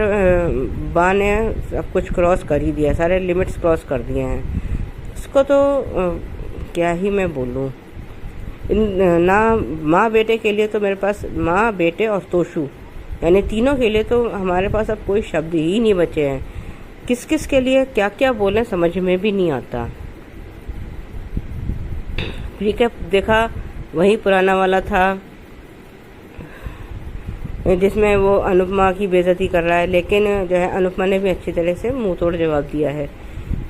Speaker 6: बा ने सब कुछ क्रॉस कर ही दिया, सारे लिमिट्स क्रॉस कर दिए हैं। उसको तो क्या ही मैं बोलूँ। ना माँ बेटे के लिए तो मेरे पास, माँ बेटे और तोशू यानी तीनों के लिए तो हमारे पास अब कोई शब्द ही नहीं बचे हैं। किस किस के लिए क्या क्या बोलें समझ में भी नहीं आता। ठीक है, देखा वही पुराना वाला था जिसमें वो अनुपमा की बेइज्जती कर रहा है, लेकिन जो है अनुपमा ने भी अच्छी तरह से मुंह तोड़ जवाब दिया है।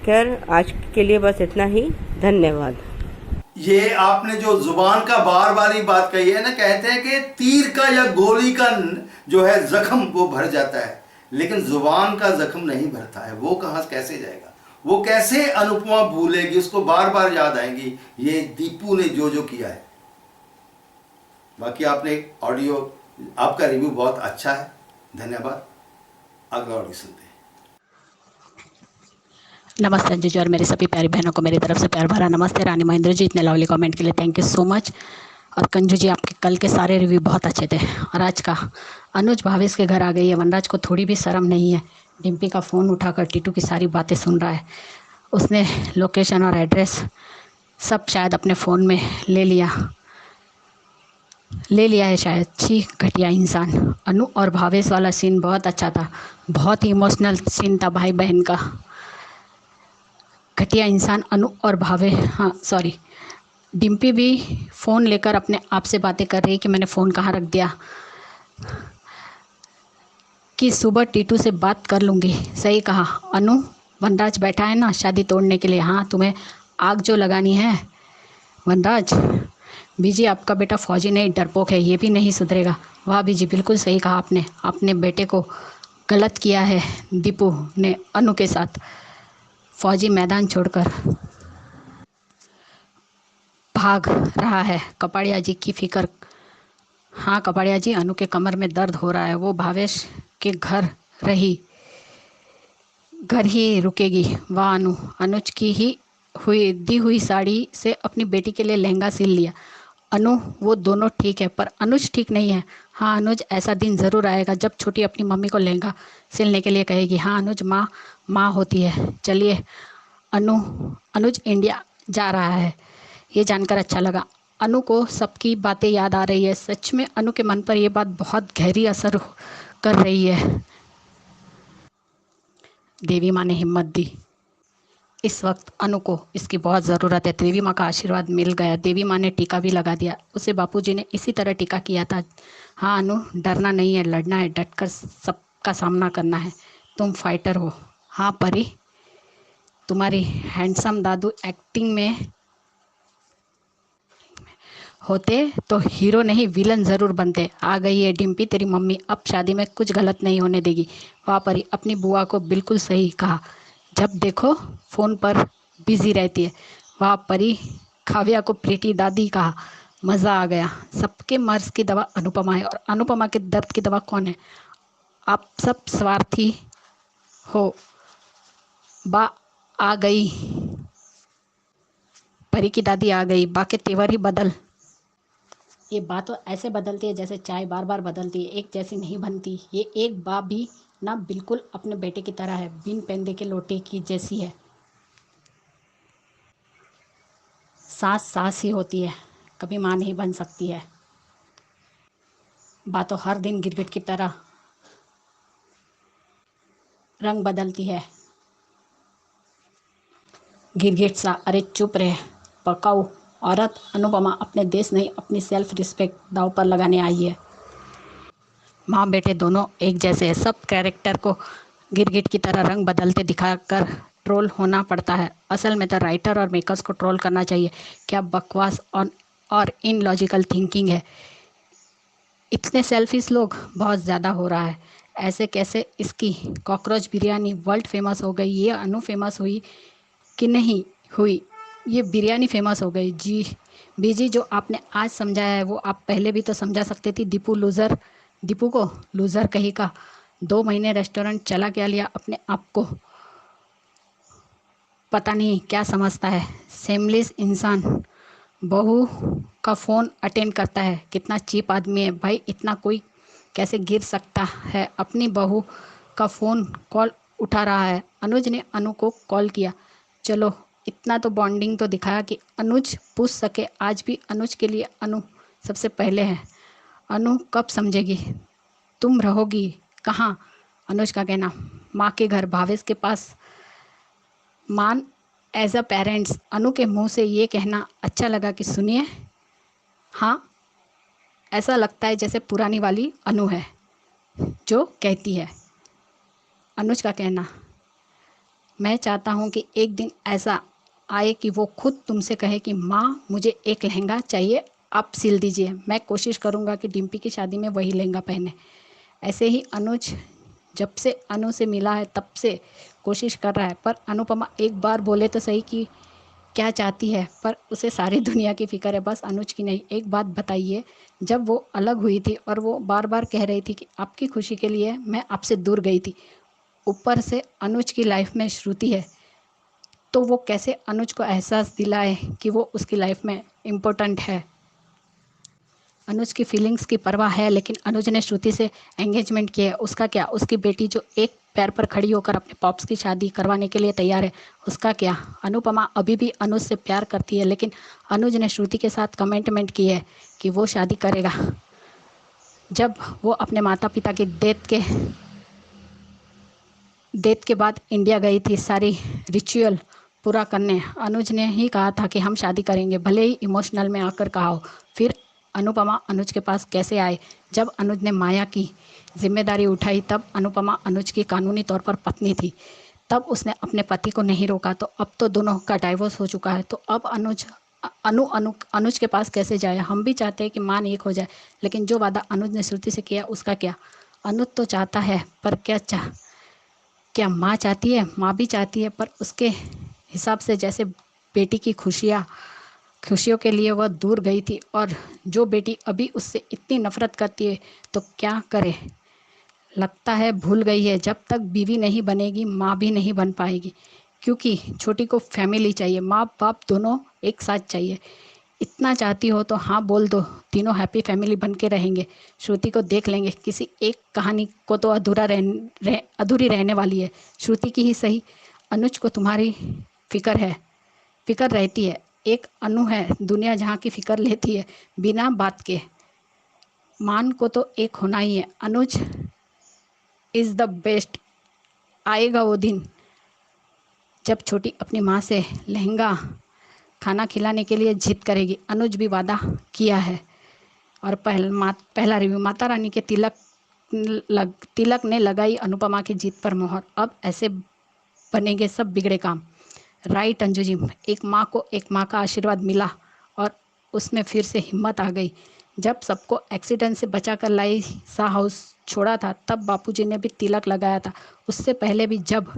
Speaker 6: खैर आज के लिए बस इतना ही, धन्यवाद।
Speaker 1: ये आपने जो जुबान का बार बार ही बात कही है ना, कहते हैं कि तीर का या गोली का जो है जख्म वो भर जाता है, लेकिन जुबान का जख्म नहीं भरता है। वो कहाँ कैसे जाएगा, वो कैसे अनुपमा भूलेगी, उसको बार बार याद आएंगी ये दीपू ने जो किया है। बाकी आपने ऑडियो, आपका रिव्यू बहुत अच्छा है, धन्यवाद। अगला ऑडियो सुनते हैं।
Speaker 7: नमस्ते अंजू जी और मेरे सभी प्यारी बहनों को मेरी तरफ से प्यार भरा नमस्ते। रानी महेंद्र जी इतने लवली कमेंट के लिए थैंक यू सो मच। और कंजू जी आपके कल के सारे रिव्यू बहुत अच्छे थे। और आज का अनुज भावेश के घर आ गई है। वनराज को थोड़ी भी शर्म नहीं है। डिम्पी का फ़ोन उठाकर टीटू की सारी बातें सुन रहा है। उसने लोकेशन और एड्रेस सब शायद अपने फ़ोन में ले लिया है शायद। छी घटिया इंसान। अनु और भावेश वाला सीन बहुत अच्छा था, बहुत ही इमोशनल सीन था भाई बहन का। घटिया इंसान अनु और सॉरी डिम्पी भी फ़ोन लेकर अपने आप से बातें कर रही कि मैंने फ़ोन कहाँ रख दिया, कि सुबह टीटू से बात कर लूँगी। सही कहा अनु, वनराज बैठा है ना शादी तोड़ने के लिए। हाँ तुम्हें आग जो लगानी है वनराज। बीजी आपका बेटा फौजी नहीं डरपोक है, ये भी नहीं सुधरेगा। वाह बीजी बिल्कुल सही कहा आपने। अपने बेटे को गलत किया है दीपू ने अनु के साथ। फौजी मैदान छोड़कर भाग रहा है। कपाड़िया जी की फिक्र। हाँ कपाड़िया जी, अनु के कमर में दर्द हो रहा है। वो भावेश के घर ही रुकेगी। वाह अनु, अनुज की ही दी हुई साड़ी से अपनी बेटी के लिए लहंगा सिल लिया। अनु वो दोनों ठीक है पर अनुज ठीक नहीं है। हाँ अनुज, ऐसा दिन ज़रूर आएगा जब छोटी अपनी मम्मी को लहंगा सिलने के लिए कहेगी। हाँ अनुज माँ होती है। चलिए अनुज इंडिया जा रहा है, ये जानकर अच्छा लगा। अनु को सबकी बातें याद आ रही है। सच में अनु के मन पर यह बात बहुत गहरी असर कर रही है। देवी माँ ने हिम्मत दी। इस वक्त अनु को इसकी बहुत ज़रूरत है। देवी माँ का आशीर्वाद मिल गया। देवी माँ ने टीका भी लगा दिया। उसे बापूजी ने इसी तरह टीका किया था। हाँ अनु, डरना नहीं है, लड़ना है, डटकर सबका सामना करना है। तुम फाइटर हो। हाँ परी, तुम्हारी हैंडसम दादू एक्टिंग में होते तो हीरो नहीं विलन ज़रूर बनते। आ गई है डिम्पी तेरी मम्मी, अब शादी में कुछ गलत नहीं होने देगी। वाह परी, अपनी बुआ को बिल्कुल सही कहा, जब देखो फ़ोन पर बिजी रहती है। वाह परी, काव्या को प्रीति दादी कहा, मज़ा आ गया। सबके मर्ज की दवा अनुपमा है और अनुपमा के दर्द की दवा कौन है? आप सब स्वार्थी हो। बा आ गई, परी की दादी आ गई। बा के तेवर ही बदल। ये बात तो ऐसे बदलती है जैसे चाय बार बार बदलती है, एक जैसी नहीं बनती। ये एक बा भी ना बिल्कुल अपने बेटे की तरह है, बिन पैंदे के लोटे की जैसी है। सास सास ही होती है, कभी माँ नहीं बन सकती है। बातों हर दिन गिरगिट की तरह रंग बदलती है। गिरगिट सा, अरे चुप रहे पकाऊ औरत। अनुपमा अपने देश नहीं, अपनी सेल्फ रिस्पेक्ट दांव पर लगाने आई है। माँ बेटे दोनों एक जैसे हैं। सब कैरेक्टर को गिरगिट की तरह रंग बदलते दिखाकर ट्रोल होना पड़ता है। असल में तो राइटर और मेकर्स को ट्रोल करना चाहिए। क्या बकवास और इनलॉजिकल थिंकिंग है। इतने सेल्फिश लोग बहुत ज़्यादा हो रहा है। ऐसे कैसे इसकी कॉकरोच बिरयानी वर्ल्ड फेमस हो गई, ये अनु फेमस हुई कि नहीं हुई, ये बिरयानी फेमस हो गई। जी बीजी, जो आपने आज समझाया है वो आप पहले भी तो समझा सकते थी। दीपू को लूज़र कहीं का। 2 महीने रेस्टोरेंट चला क्या लिया अपने आप को, पता नहीं क्या समझता है। सेमलेस इंसान बहू का फ़ोन अटेंड करता है। कितना चीप आदमी है भाई, इतना कोई कैसे गिर सकता है। अपनी बहू का फ़ोन कॉल उठा रहा है। अनुज ने अनु को कॉल किया। चलो इतना तो बॉन्डिंग तो दिखाया कि अनुज पूछ सके। आज भी अनुज के लिए अनु सबसे पहले है। अनु कब समझेगी, तुम रहोगी कहाँ। अनुज का कहना, माँ के घर, भावेश के पास। मान एज अ पेरेंट्स। अनु के मुंह से ये कहना अच्छा लगा कि सुनिए, हाँ ऐसा लगता है जैसे पुरानी वाली अनु है जो कहती है। अनुज का कहना, मैं चाहता हूँ कि एक दिन ऐसा आए कि वो खुद तुमसे कहे कि माँ मुझे एक लहंगा चाहिए, आप सिल दीजिए। मैं कोशिश करूँगा कि डिम्पी की शादी में वही लहंगा पहने। ऐसे ही अनुज जब से अनु से मिला है तब से कोशिश कर रहा है। पर अनुपमा एक बार बोले तो सही कि क्या चाहती है, पर उसे सारी दुनिया की फिक्र है, बस अनुज की नहीं। एक बात बताइए, जब वो अलग हुई थी और वो बार बार कह रही थी कि आपकी खुशी के लिए मैं आपसे दूर गई थी, ऊपर से अनुज की लाइफ में श्रुति है, तो वो कैसे अनुज को एहसास दिलाए कि वो उसकी लाइफ में इम्पोर्टेंट है। अनुज की फीलिंग्स की परवाह है, लेकिन अनुज ने श्रुति से एंगेजमेंट किया है। उसका क्या, उसकी बेटी जो एक पैर पर खड़ी होकर अपने पॉप्स की शादी करवाने के लिए तैयार है, उसका क्या। अनुपमा अभी भी अनुज से प्यार करती है, लेकिन अनुज ने श्रुति के साथ कमिटमेंट की है कि वो शादी करेगा। जब वो अपने माता पिता की डेथ के बाद इंडिया गई थी सारी रिचुअल पूरा करने, अनुज ने ही कहा था कि हम शादी करेंगे, भले ही इमोशनल में आकर कहा हो। फिर अनुपमा अनुज के पास कैसे आए। जब अनुज ने माया की जिम्मेदारी उठाई तब अनुपमा अनुज की कानूनी तौर पर पत्नी थी, तब उसने अपने पति को नहीं रोका। तो अब तो दोनों का डाइवोर्स हो चुका है, तो अब अनुज के पास कैसे जाए। हम भी चाहते हैं कि मान एक हो जाए, लेकिन जो वादा अनुज ने श्रुति से किया उसका क्या। अनुज तो चाहता है, पर क्या माँ चाहती है। माँ भी चाहती है, पर उसके हिसाब से जैसे बेटी की खुशियों के लिए वह दूर गई थी, और जो बेटी अभी उससे इतनी नफरत करती है तो क्या करे। लगता है भूल गई है, जब तक बीवी नहीं बनेगी माँ भी नहीं बन पाएगी, क्योंकि छोटी को फैमिली चाहिए, माँ बाप दोनों एक साथ चाहिए। इतना चाहती हो तो हाँ बोल दो, तीनों हैप्पी फैमिली बन के रहेंगे। श्रुति को देख लेंगे, किसी एक कहानी को तो अधूरी रहने वाली है, श्रुति की ही सही। अनुज को तुम्हारी फिक्र रहती है। एक अनु है दुनिया जहाँ की फिक्र लेती है बिना बात के। मान को तो एक होना ही है। अनुज इज़ द बेस्ट। आएगा वो दिन जब छोटी अपनी माँ से लहंगा खाना खिलाने के लिए जिद करेगी। अनुज भी वादा किया है। और पहला रिव्यू, माता रानी के तिलक ने लगाई अनुपमा की जीत पर मोहर। अब ऐसे बनेंगे सब बिगड़े काम। राइट अंजू जी, एक माँ को एक माँ का आशीर्वाद मिला और उसमें फिर से हिम्मत आ गई। जब सबको एक्सीडेंट से बचा कर लाई सा हाउस छोड़ा था, तब बापूजी ने भी तिलक लगाया था। उससे पहले भी जब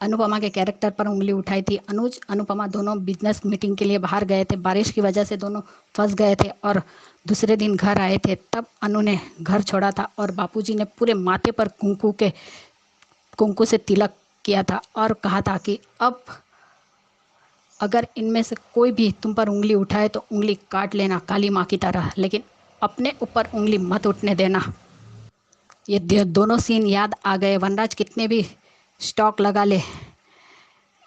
Speaker 7: अनुपमा के कैरेक्टर पर उंगली उठाई थी। अनुज अनुपमा दोनों बिजनेस मीटिंग के लिए बाहर गए थे, बारिश की वजह से दोनों फंस गए थे और दूसरे दिन घर आए थे। तब अनु ने घर छोड़ा था और बापूजी ने पूरे माथे पर कुंकू से तिलक किया था और कहा था कि अब अगर इनमें से कोई भी तुम पर उंगली उठाए तो उंगली काट लेना काली माँ की तरह, लेकिन अपने ऊपर उंगली मत उठने देना। ये दोनों सीन याद आ गए। वनराज कितने भी स्टॉक लगा ले,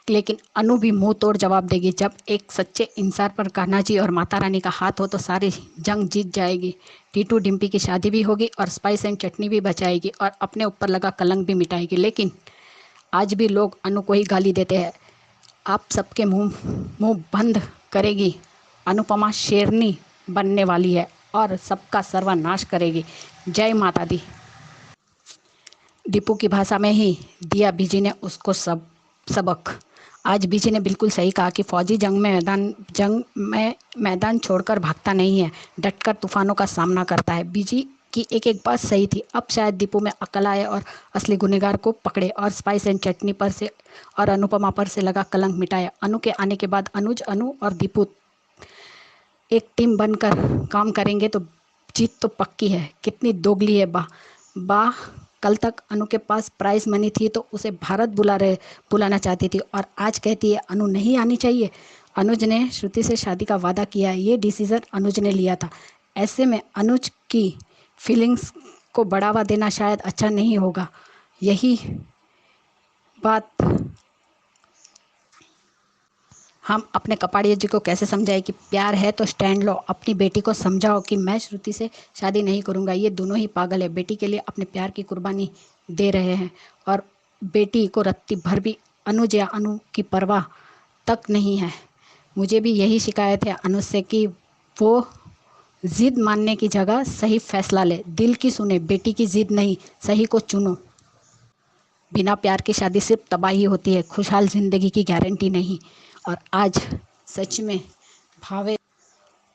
Speaker 7: लेकिन अनु भी मुंह तोड़ जवाब देगी। जब एक सच्चे इंसान पर कान्हा जी और माता रानी का हाथ हो तो सारी जंग जीत जाएगी। टीटू डिम्पी की शादी भी होगी और स्पाइस एंड चटनी भी बचाएगी और अपने ऊपर लगा कलंक भी मिटाएगी। लेकिन आज भी लोग अनु को ही गाली देते हैं। आप सबके मुंह बंद करेगी। अनुपमा शेरनी बनने वाली है और सबका सर्वनाश करेगी। जय माता दी। दीपू की भाषा में ही दिया बीजी ने उसको सबक। आज बीजी ने बिल्कुल सही कहा कि फौजी जंग में मैदान छोड़कर भागता नहीं है, डटकर तूफानों का सामना करता है। बीजी की एक बात सही थी। अब शायद दीपू में अकल आए और असली गुनहगार को पकड़े और स्पाइस एंड चटनी पर से और अनुपमा पर से लगा कलंक मिटाया। अनु के आने के बाद अनु और दीपू एक टीम बनकर काम करेंगे तो जीत तो पक्की है। कितनी दोगली है बा कल तक अनु के पास प्राइज मनी थी तो उसे भारत बुलाना चाहती थी और आज कहती है अनु नहीं आनी चाहिए। अनुज ने श्रुति से शादी का वादा किया है, ये डिसीजन अनुज ने लिया था। ऐसे में अनुज की फीलिंग्स को बढ़ावा देना शायद अच्छा नहीं होगा। यही बात हम अपने कपाड़िया जी को कैसे समझाए कि प्यार है तो स्टैंड लो। अपनी बेटी को समझाओ कि मैं श्रुति से शादी नहीं करूंगा, ये दोनों ही पागल है। बेटी के लिए अपने प्यार की कुर्बानी दे रहे हैं और बेटी को रत्ती भर भी अनुज या अनु की परवाह तक नहीं है। मुझे भी यही शिकायत है अनुज से कि वो जिद मानने की जगह सही फैसला ले, दिल की सुने, बेटी की जिद नहीं, सही को चुनो। बिना प्यार की शादी सिर्फ तबाही होती है, खुशहाल जिंदगी की गारंटी नहीं। और आज सच में भावे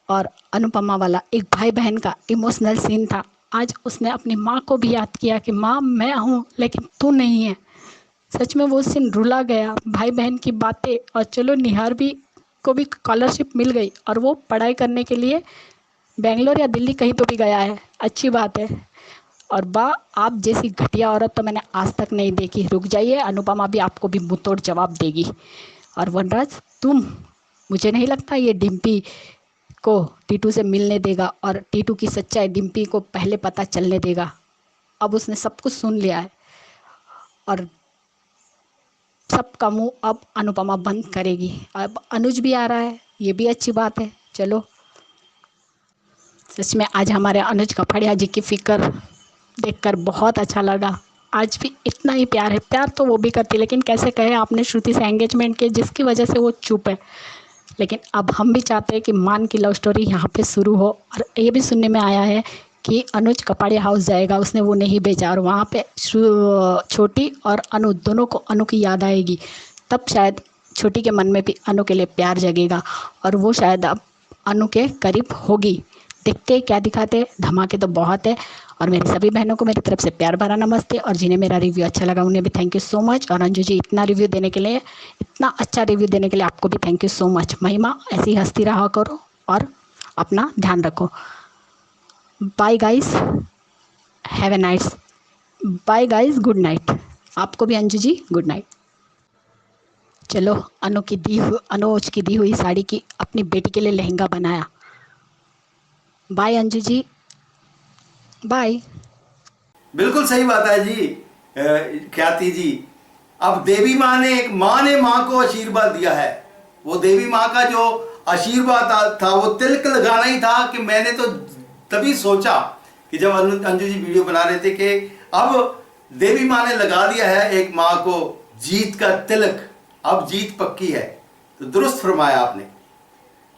Speaker 7: और अनुपमा वाला एक भाई बहन का इमोशनल सीन था। आज उसने अपनी माँ को भी याद किया कि माँ मैं हूँ लेकिन तू नहीं है। सच में वो सीन रुला गया। भाई बहन की बातें। और चलो निहार भी को भी स्कॉलरशिप मिल गई और वो पढ़ाई करने के लिए बेंगलोर या दिल्ली कहीं तो भी गया है, अच्छी बात है। और आप जैसी घटिया औरत तो मैंने आज तक नहीं देखी। रुक जाइए, अनुपमा भी आपको भी मुंहतोड़ जवाब देगी। और वनराज मुझे नहीं लगता ये डिम्पी को टीटू से मिलने देगा और टीटू की सच्चाई डिम्पी को पहले पता चलने देगा। अब उसने सब कुछ सुन लिया है और सबका मुंह अब अनुपमा बंद करेगी। अब अनुज भी आ रहा है, ये भी अच्छी बात है। चलो, सच में आज हमारे अनुज कपाड़िया जी की फिक्र देखकर बहुत अच्छा लगा। आज भी इतना ही प्यार है। प्यार तो वो भी करती, लेकिन कैसे कहे, आपने श्रुति से एंगेजमेंट किया जिसकी वजह से वो चुप है। लेकिन अब हम भी चाहते हैं कि मान की लव स्टोरी यहाँ पे शुरू हो। और ये भी सुनने में आया है कि अनुज कपाड़िया हाउस जाएगा, उसने वो नहीं भेजा और वहाँ पे छोटी और अनु दोनों को अनु की याद आएगी। तब शायद छोटी के मन में भी अनु के लिए प्यार जगेगा और वो शायद अब अनु के करीब होगी। देखते क्या दिखाते। धमाके तो बहुत है। और मेरी सभी बहनों को मेरी तरफ से प्यार भरा नमस्ते। और जिन्हें मेरा रिव्यू अच्छा लगा उन्हें भी थैंक यू सो मच। और अंजू जी इतना रिव्यू देने के लिए, इतना अच्छा रिव्यू देने के लिए आपको भी थैंक यू सो मच। महिमा ऐसी हंसती रहा करो और अपना ध्यान रखो। Bye guys, have a night. Bye guys, good night. आपको भी अंजू जी गुड नाइट। चलो, अनुज की दी हुई साड़ी की अपनी बेटी के लिए लहंगा बनाया। Bye Anju ji, bye.
Speaker 1: बिल्कुल सही बात है जी ख्याति जी। अब देवी माँ ने माँ को आशीर्वाद दिया है। वो देवी माँ का जो आशीर्वाद था वो तिलक लगाना ही था। कि मैंने तो तभी सोचा कि जब अंजू जी वीडियो बना रहे थे कि अब देवी माँ ने लगा दिया है एक माँ को जीत का तिलक, अब जीत पक्की है। तो दुरुस्त फरमाया आपने।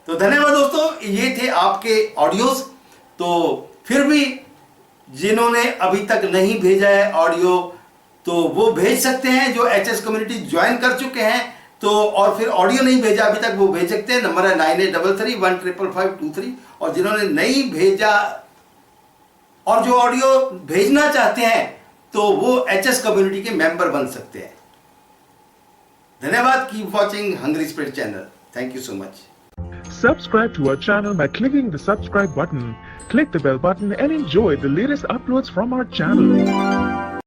Speaker 1: तो धन्यवाद दोस्तों, ये थे आपके ऑडियोज। तो फिर भी जिन्होंने अभी तक नहीं भेजा है ऑडियो तो वो भेज सकते हैं। जो एचएस कम्युनिटी ज्वाइन कर चुके हैं तो, और फिर ऑडियो नहीं भेजा अभी तक, वो भेज सकते हैं। नंबर है 9833155523। और जिन्होंने नहीं भेजा और जो ऑडियो भेजना चाहते हैं तो वो एचएस कम्युनिटी के मेंबर बन सकते हैं। धन्यवाद। Keep watching hungry spirit channel. Thank you so much.
Speaker 8: Subscribe to our channel by clicking the subscribe button. Click the bell button and enjoy the latest uploads from our channel.